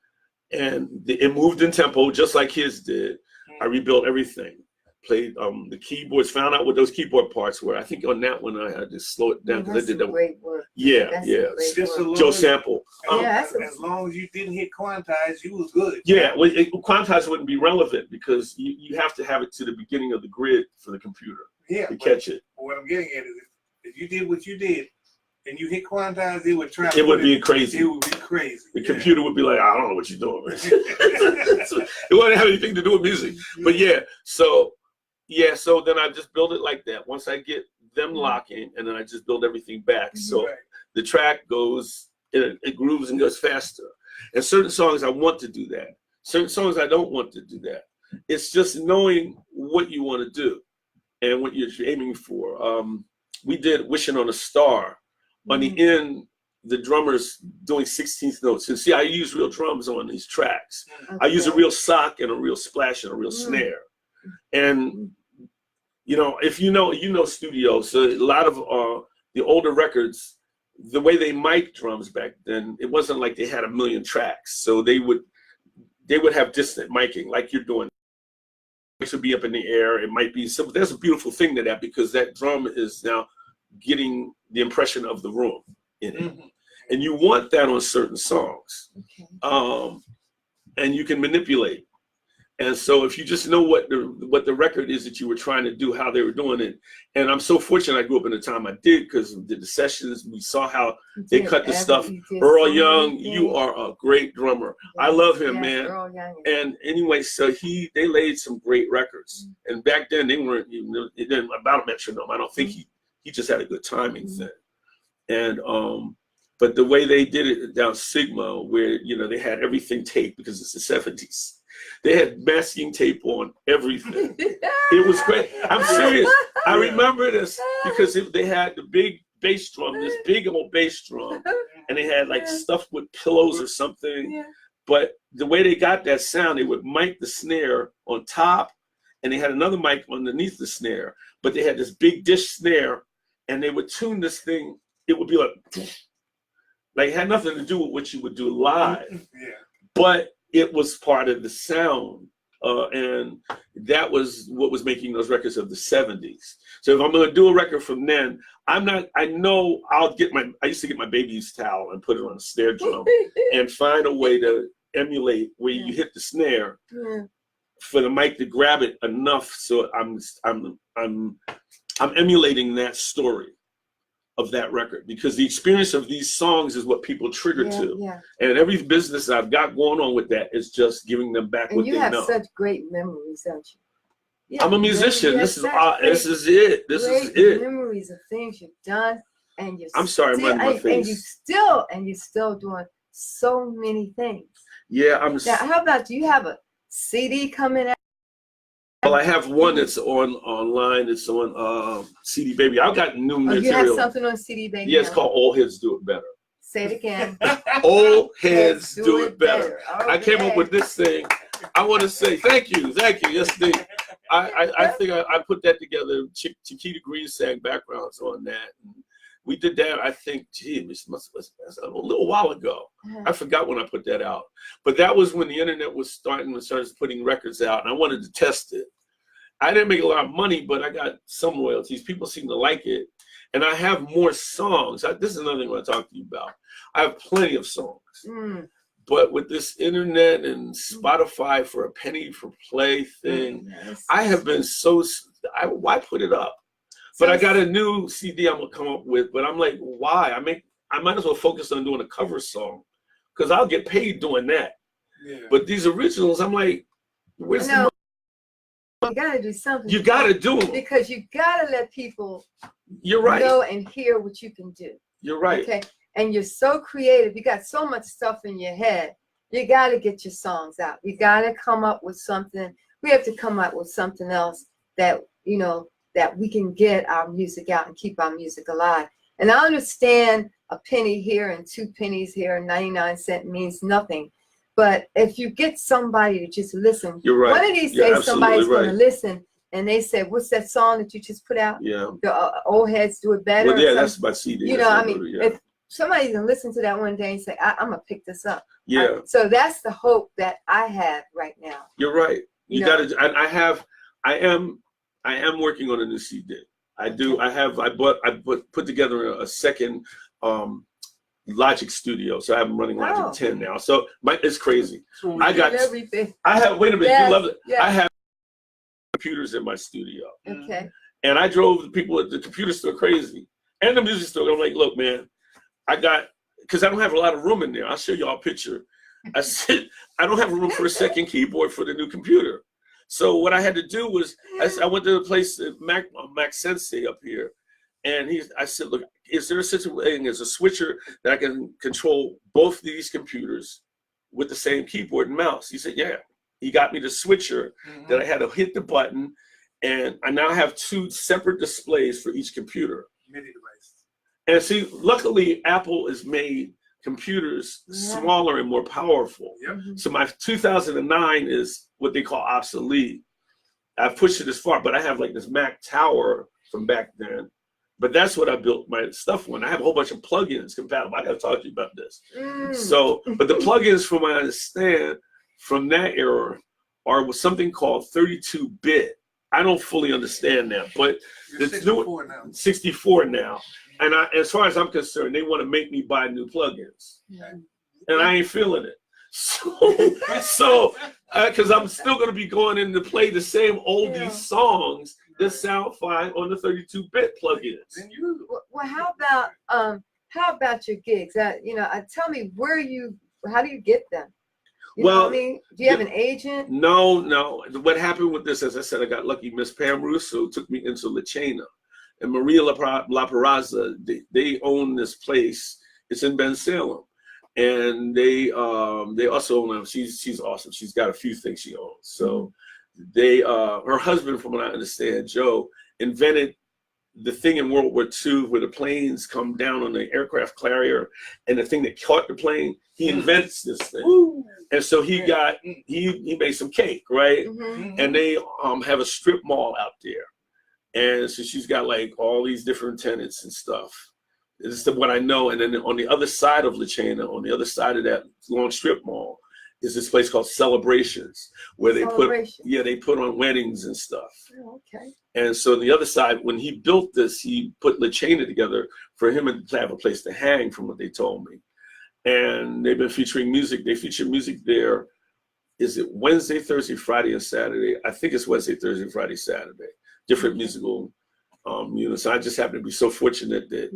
and it moved in tempo just like his did, I rebuilt everything. Played the keyboards, found out what those keyboard parts were. I think on that one I had to slow it down because I did that. Great work. Yeah. Joe Sample. As long as you didn't hit quantize, you was good. Yeah, well, quantize wouldn't be relevant because you have to have it to the beginning of the grid for the computer to catch it. What I'm getting at is if you did what you did and you hit quantize, it would try. It would be crazy. It would be crazy. The computer would be like, I don't know what you're doing, man. So it wouldn't have anything to do with music. But so then I just build it like that. Once I get them locking, and then I just build everything back. So the track goes, it grooves and goes faster. And certain songs I want to do that. Certain songs I don't want to do that. It's just knowing what you want to do and what you're aiming for. We did Wishing on a Star. On the end, the drummer's doing 16th notes. And see, I use real drums on these tracks. I use a real sock and a real splash and a real snare. And you know, if you know studios, so a lot of the older records, the way they mic'd drums back then, it wasn't like they had a million tracks. So they would have distant miking, like you're doing. It should be up in the air. It might be so. There's a beautiful thing to that, because that drum is now getting the impression of the room in it, and you want that on certain songs. And you can manipulate. And so if you just know what the record is that you were trying to do, how they were doing it. And I'm so fortunate I grew up in the time I did, because we did the sessions. We saw how they cut the stuff. Earl Young, you are a great drummer. I love him, man. Earl Young. And anyway, so they laid some great records. And back then they weren't even about a metronome. I don't think he just had a good timing thing. And but the way they did it down Sigma, where they had everything taped, because it's the 70s. They had masking tape on everything. It was great. I'm serious. I remember this because they had the big bass drum, this big old bass drum, and they had like stuff with pillows or something. Yeah. But the way they got that sound, they would mic the snare on top, and they had another mic underneath the snare. But they had this big dish snare, and they would tune this thing. It would be like it had nothing to do with what you would do live. Yeah. But it was part of the sound, and that was what was making those records of the 70s. So if I'm going to do a record from then, I know I used to get my baby's towel and put it on a snare drum and find a way to emulate where you hit the snare for the mic to grab it enough. So I'm emulating that story of that record, because the experience of these songs is what people trigger to. Yeah. And every business I've got going on with that is just giving them back what they know. And you have such great memories, don't you? Yeah, I'm a musician. This is it. This is it. Memories of things you've done, and I'm sorry, my face. And you're still doing so many things. Yeah, Now, how about, do you have a CD coming out? Well, I have one that's online. It's on CD Baby. I've got new material. You have something on CD Baby? Yeah, it's called Old Heads Do It Better. Say it again. Old Heads Do It Better. Okay. I came up with this thing. I want to say thank you. Yes, Steve. I think I put that together. Chiquita Green sang backgrounds on that. And we did that, I think, it must have been a little while ago. I forgot when I put that out. But that was when the internet was started putting records out, and I wanted to test it. I didn't make a lot of money, but I got some royalties. People seem to like it. And I have more songs. This is another thing I want to talk to you about. I have plenty of songs. But with this internet and Spotify for a penny for play thing, I have been why put it up? But I got a new CD I'm gonna come up with, but I'm like, why? I might as well focus on doing a cover song, because I'll get paid doing that. Yeah. But these originals, I'm like, where's the money? You gotta do something. You gotta do them. Because you gotta let people know and hear what you can do. You're right. Okay. And you're so creative. You got so much stuff in your head. You gotta get your songs out. You gotta come up with something. We have to come up with something else that, that we can get our music out and keep our music alive. And I understand a penny here and 2 pennies here and 99 cents means nothing. But if you get somebody to just listen, you're right. One of these days somebody's going to listen, and they say, "What's that song that you just put out?" Yeah. The Old Heads Do It Better. Well, yeah, that's my CD. If somebody's going to listen to that one day and say, I'm going to pick this up. Yeah. So that's the hope that I have right now. You're right. You got to, and I am working on a new CD. I do. I put together a second Logic Studio, so I have them running Logic 10 now. So it's crazy. So I got everything. I have. Wait a minute. You love it. Yeah. I have computers in my studio. Okay. And I drove the people at the computer store crazy, and the music store. I'm like, look, man, because I don't have a lot of room in there. I'll show y'all a picture. I said I don't have room for a second keyboard for the new computer. So what I had to do was I went to the place at Mac Sensei up here, and I said, look, is there such a thing as a switcher that I can control both these computers with the same keyboard and mouse? He said, yeah. He got me the switcher that I had to hit the button, and I now have 2 separate displays for each computer. MIDI device. And see, luckily Apple has made computers smaller and more powerful. Yep. So my 2009 is what they call obsolete. I've pushed it as far, but I have like this Mac Tower from back then. But that's what I built my stuff on. I have a whole bunch of plugins compatible. I gotta talk to you about this. So, but the plugins, from what I understand, from that era are something called 32-bit. I don't fully understand that, but it's 64 now. And as far as I'm concerned, they want to make me buy new plugins, and I ain't feeling it. So Because I'm still going to be going in to play the same oldies songs that sound fine on the 32-bit plugins. Well, how about your gigs? Tell me how do you get them? You know what I mean? Do you have an agent? No. What happened with this, as I said, I got lucky. Miss Pam Russo took me into La Chena. And Maria La Peraza, they own this place. It's in Ben Salem. And they also own, she's awesome. She's got a few things she owns. So her husband, from what I understand, Joe, invented the thing in World War II where the planes come down on the aircraft carrier, and the thing that caught the plane, he invents this thing. Ooh. And so he made some cake, right? And they have a strip mall out there. And so she's got like all these different tenants and stuff. This is what I know. And then on the other side of La Chena, on the other side of that long strip mall, is this place called Celebrations, where they put on weddings and stuff. Oh, okay. And so on the other side, when he built this, he put La Chena together for him to have a place to hang, from what they told me. And they've been featuring music. They feature music there. Is it Wednesday, Thursday, Friday, and Saturday? I think it's Wednesday, Thursday, Friday, Saturday. Different musical units. I just happen to be so fortunate that,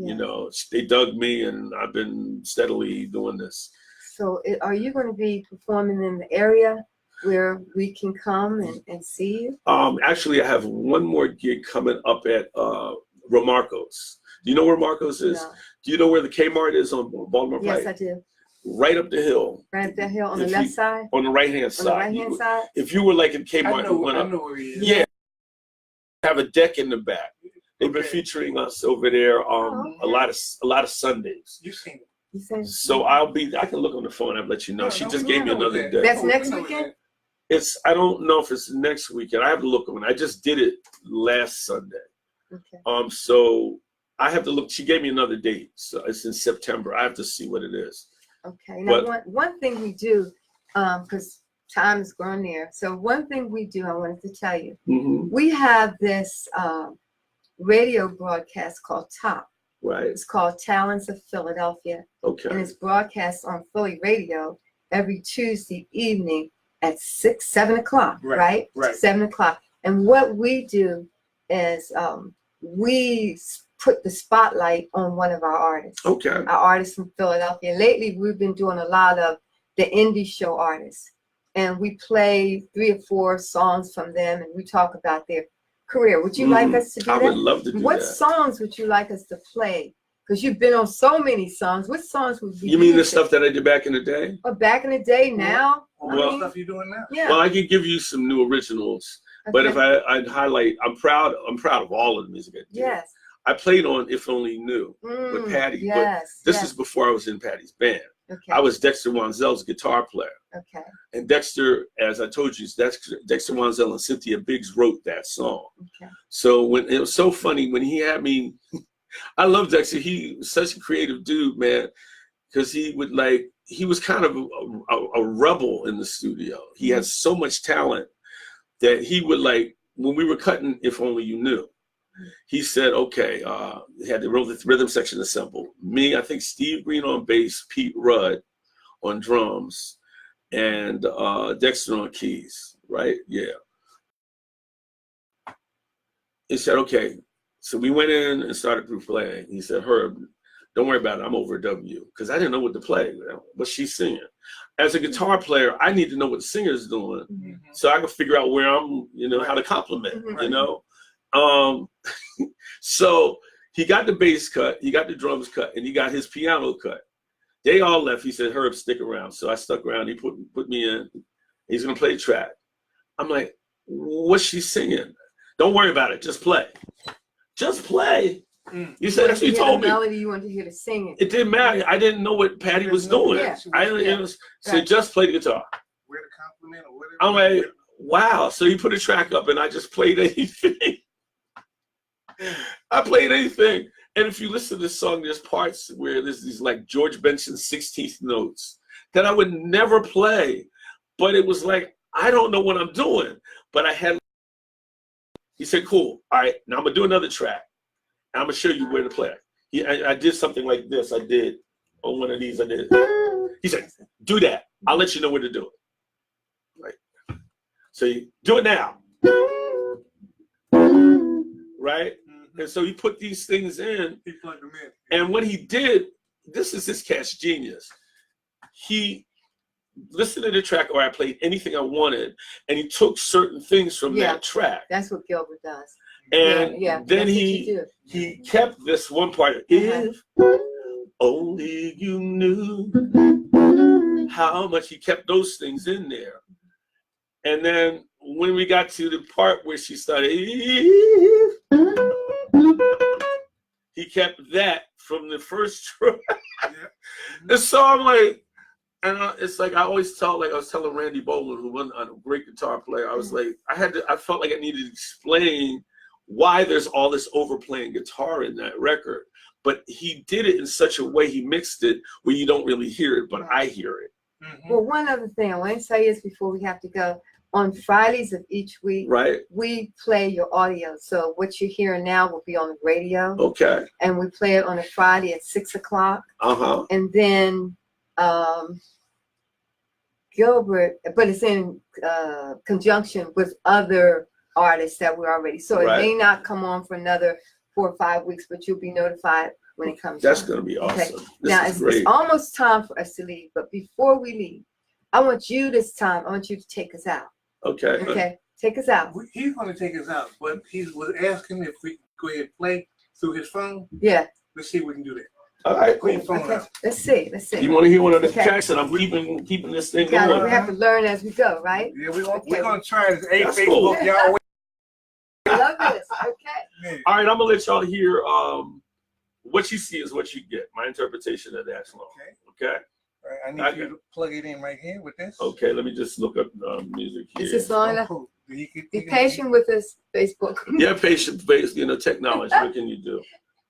they dug me, and I've been steadily doing this. So are you going to be performing in the area where we can come and see you? Actually, I have one more gig coming up at Romarco's. Do you know where Marco's is? No. Do you know where the Kmart is on Baltimore Pike? Yes, I do. Right up the hill. Right up the hill on the left side? On the right-hand side. On the right-hand side? If you were like in Kmart, I know where he is. Yeah. Have a deck in the back. They've been featuring us over there a lot of Sundays. You've seen it. So I can look on the phone and let you know. She just gave me another day. That's next weekend? I don't know if it's next weekend. I have to look on it. I just did it last Sunday. Okay. So I have to look. She gave me another date. So it's in September. I have to see what it is. Okay. Now, one thing we do, because time is growing near. So one thing we do, I wanted to tell you, we have this radio broadcast called Top. Right. It's called Talents of Philadelphia. Okay. And it's broadcast on Philly radio every Tuesday evening at 7 o'clock, right? 7 o'clock. And what we do is we put the spotlight on one of our artists. Okay. Our artists from Philadelphia. Lately, we've been doing a lot of the indie show artists. And we play 3 or 4 songs from them, and we talk about their career. Would you like us to do that? I would love to do what that. songs would you like us to play? Because you've been on so many songs. What songs would you mean the stuff that I did back in the day? Or back in the day, now? What stuff you doing now? Yeah. Well, I could give you some new originals. Okay. But if I'd highlight, I'm proud of all of the music I did. Yes. I played on If Only You Knew with Patty. Yes. But this is before I was in Patty's band. Okay. I was Dexter Wanzel's guitar player. Okay. And Dexter, as I told you, Dexter Wanzel and Cynthia Biggs wrote that song. Okay. So when it was so funny when he had me, I love Dexter. He was such a creative dude, man, because he was kind of a rebel in the studio. He had so much talent that he would when we were cutting If Only You Knew, he said, okay, he had the rhythm section assembled. Me, I think Steve Green on bass, Pete Rudd on drums, and Dexter on keys, right? Yeah. He said, okay. So we went in and started through playing. He said, Herb, don't worry about it. I'm over W. Because I didn't know what to play, what she's singing. As a guitar player, I need to know what the singer's doing so I can figure out where I'm, how to compliment, So he got the bass cut, he got the drums cut, and he got his piano cut. They all left. He said, Herb, stick around. So I stuck around. He put me in. He's going to play the track. I'm like, what's she singing? Don't worry about it. Just play. Just play. You said that's what you told me. Melody, you wanted to hear the singing. It didn't matter. I didn't know what Patty was doing. So just play the guitar. Where to compliment or whatever. I'm like, wow. So he put a track up and I just played anything. I played anything. And if you listen to this song, there's parts where there's these George Benson 16th notes that I would never play. But it was I don't know what I'm doing. But I had, he said, cool. All right, now I'm going to do another track. I'm going to show you where to play. I did something like this. I did on one of these. I did. He said, do that. I'll let you know where to do it. So you do it now. Right? And so he put these things in. He plugged them in. And what he did, this is this cat's genius. He listened to the track, or I played anything I wanted, and he took certain things from that track. That's what Gilbert does. And then he kept this one part. If only you knew how much, he kept those things in there. And then when we got to the part where she started, he kept that from the first track. And so I'm like, and it's like I always tell, like I was telling Randy Bowler, who was a great guitar player, I was like, I felt like I needed to explain why there's all this overplaying guitar in that record. But he did it in such a way, he mixed it where you don't really hear it, but I hear it. Well, one other thing I want to say is before we have to go, on Fridays of each week, we play your audio. So what you're hearing now will be on the radio. Okay. And we play it on a Friday at 6 o'clock. And then Gilbert, but it's in conjunction with other artists that we're already. So it may not come on for another 4 or 5 weeks, but you'll be notified when it comes. That's going to be awesome. Okay. Now it's almost time for us to leave, but before we leave, I want you to take us out. Okay. Take us out. He's going to take us out, but he was asking if we go ahead and play through his phone. Yeah. Let's see if we can do that. All right. Put your phone out. Let's see. You want to hear one of the tracks that I'm keeping this thing going? We have to learn as we go, right? Yeah, we're going to try this. Hey, Facebook, cool. y'all. I love this. Okay. All right, I'm going to let y'all hear what you see is what you get. My interpretation of that song. Okay? All right, I need you to plug it in right here with this. Okay, let me just look up music here. Is this long enough? Be patient with us, Facebook. Yeah, patient, technology. What can you do?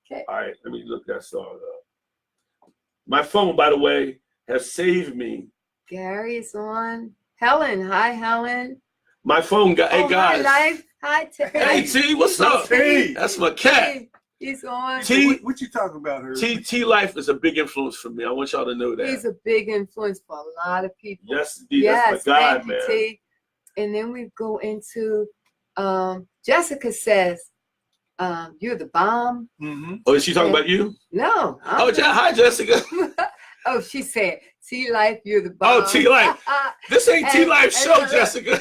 Okay. All right, let me look that song up. My phone, by the way, has saved me. Gary is on. Helen, hi, Helen. My phone, hey guys. Hi, T. Hey, T, what's up? T. That's my cat. He's on. T, what you talking about, her? T Life is a big influence for me. I want y'all to know that. He's a big influence for a lot of people. Yes, indeed. That's my God, man. T. And then we go into Jessica says, you're the bomb. Oh, is she talking about you? No. Hi, Jessica. Oh, she said, T Life, you're the bomb. Oh, T Life. This ain't T Life show, Jessica.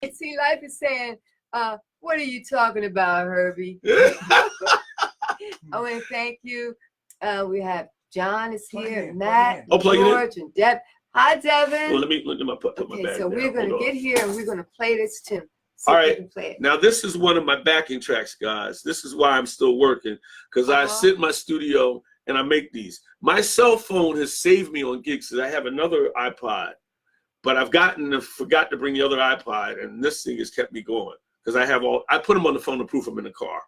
T Life is saying, what are you talking about, Herbie? I want to thank you. We have John is here, Matt, George, and Deb. Hi, Devin. Well, let me put my bag so down. we're going to get here and we're going to play this too. All right. Now, this is one of my backing tracks, guys. This is why I'm still working, because I sit in my studio and I make these. My cell phone has saved me on gigs because I have another iPod, but I've forgot to bring the other iPod, and this thing has kept me going because I put them on the phone to proof them in the car.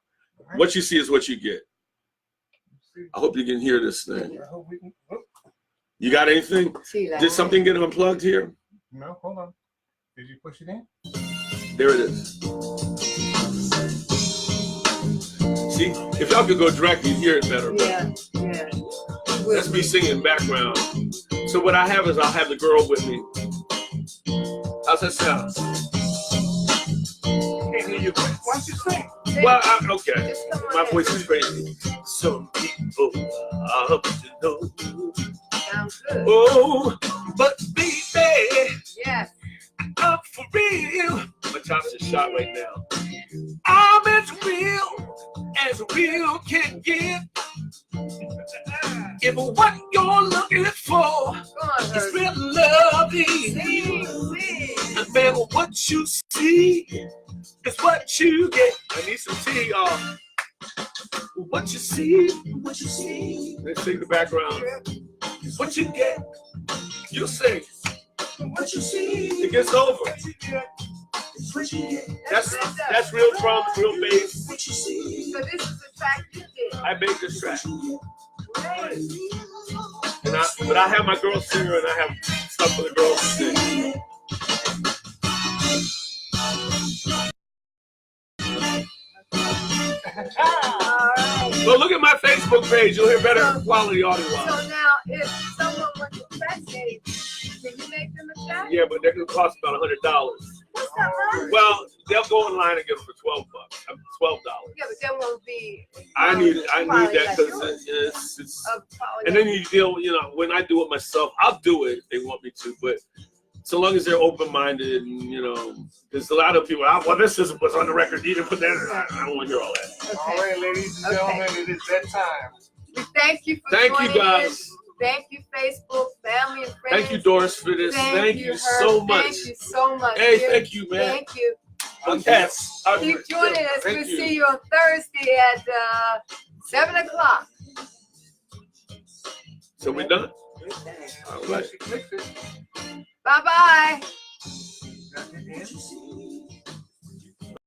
Right. What you see is what you get. I hope you can hear this thing. You got anything? Did something get unplugged here? No, hold on. Did you push it in? There it is. See, if y'all could go direct, you'd hear it better. Yeah. That's me singing background. So what I have is I'll have the girl with me. How's that sound? Can't hear you. Why don't you sing? Well, okay. My voice is crazy. Some people are up to know. Sounds good. Oh, but baby. Yes. I'm for real. My chop's just shot right now. I'm as real can get. If what you're looking for is real loving, and then what you see is what you get. I need some tea, y'all. What you see, Let's sing the background. What you get, you sing. What you see, it gets over. That's real drums, real bass. So this is the track you did. I made this track. Great. But I have my girl singer and I have stuff for the girls to sing. All right. So look at my Facebook page. You'll hear better quality audio. So now Now, if someone wants to fascinate, can you make them a chat? Yeah, but they're gonna cost about $100. What's that, man? Well, they'll go online and get them for $12. $12. Yeah, but that won't be. I need that because yours. it's Probably and then you deal, when I do it myself, I'll do it if they want me to, but so long as they're open-minded and, there's a lot of people, well, this isn't what's on the record, you didn't put that in. I don't want to hear all that. All right, ladies and gentlemen, it is that time. We thank you for Thank you, joining guys. us. Thank you, Facebook, family, and friends. Thank you, Doris, for this. Thank you Herb. so much. Thank you so much. Hey, dear. thank you, man. Thank you. Cats. Keep joining us. Thank We'll you. see you on Thursday at 7 o'clock. So we're done? All right. Bye-bye. Nothing else?